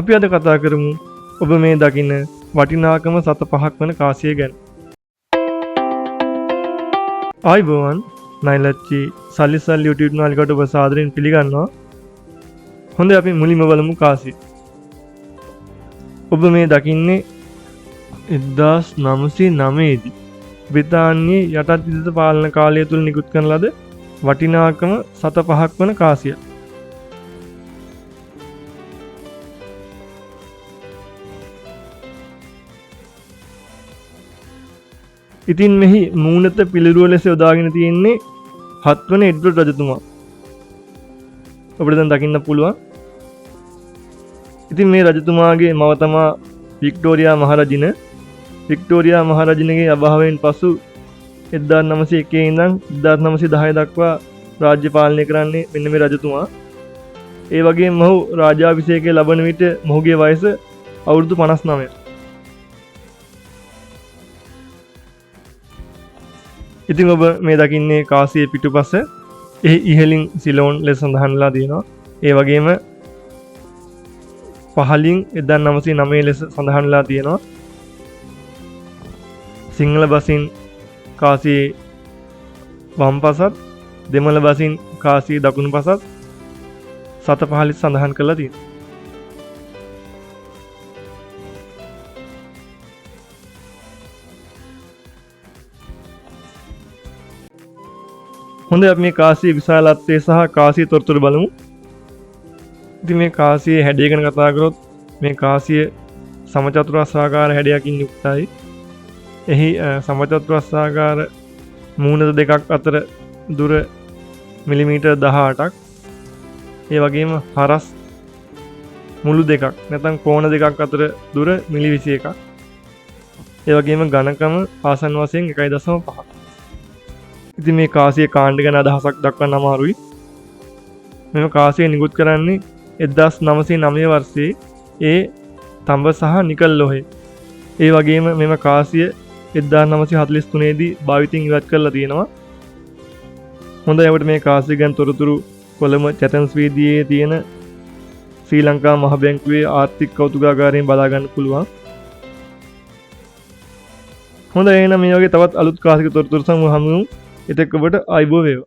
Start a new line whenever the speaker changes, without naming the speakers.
අපි අද කතා කරමු ඔබ මේ දකින වටිනාකම සත පහක් වන කාසිය ගැන. ආයිබෝවන් නයිලච්චි සල්ලි YouTube නාලිකට ඔබ සාදරයෙන් පිළිගන්නවා. හොඳ අපි මුලින්ම බලමු කාසිය. ඔබ මේ දකින්නේ 1909 දී බ්‍රිතාන්‍යයේ යටත් විධිත පාලන කාලය තුල නිකුත් කරන ලද වටිනාකම සත පහක් වන කාසිය. ඉතින් මෙහි මූණත පිළිරුව ලෙස යොදාගෙන තියෙන්නේ 7 වන එඩ්වර්ඩ් රජතුමා. ඔබට දැන් දකින්න පුළුවන්. ඉතින් මේ රජතුමාගේ මව තමා වික්ටෝරියා මහරජින. වික්ටෝරියා මහරජිනගේ අභාවයෙන් පසු 1901 ඉඳන් 1910 දක්වා රාජ්‍ය පාලනය කරන්නේ මෙන්න මේ රජතුමා. ඒ වගේම මොහු රාජාභිෂේකය ලබන විට මොහුගේ වයස අවුරුදු 59යි. ඉතින් ඔබ මේ දකින්නේ කාසියේ පිටුපස එහි ඉහළින් සිලෝන් ලෙස සඳහන්ලා තියෙනවා. ඒ වගේම පහළින් 1909 ලෙස සඳහන්ලා තියෙනවා. සිංහල බසින් කාසියේ වම් පසත්, දෙමළ බසින් කාසියේ දකුණු පසත් සත පහළ සඳහන් කරලා තියෙනවා. හොඳයි අපි මේ කාසියේ විශාලත්වය සහ කාසියේ තොරතුරු බලමු. ඉතින් මේ කාසියේ හැඩය ගැන කතා කරොත් මේ කාසිය සමචතුරස්‍රාකාර හැඩයකින් යුක්තයි. එහි සමචතුරස්‍රාකාර මූණත දෙකක් අතර දුර මිලිමීටර් 18ක්. ඒ වගේම හරස් මුළු දෙකක් නැත්නම් කෝණ දෙකක් අතර දුර මිලි 21ක්. ඒ වගේම ඝනකම ආසන්න වශයෙන් 1.5. ඉතින් මේ කාසිය කාණ්ඩ ගැන අදහසක් දක්වන්න අමාරුයි. මෙම කාසිය නිකුත් කරන්නේ 1909 වර්ෂයේ ඒ තඹ සහ නිකල් ලෝහය. ඒ වගේම මෙම කාසිය 1943 දී භාවිතින් ඉවත් කරලා තියෙනවා. හොඳයි අපිට මේ කාසිය ගැන තොරතුරු කොළඹ චැතන්ස් වීදියේ තියෙන ශ්‍රී ලංකා මහ බැංකුවේ ආර්ථික කෞතුකාගාරයෙන් බලා ගන්න පුළුවන්. හොඳයි එහෙනම් මේ වගේ තවත් අලුත් කාසික තොරතුරු සමග හමු වෙමු. එතෙක් ඔබට ආයුබෝවන් වේවා.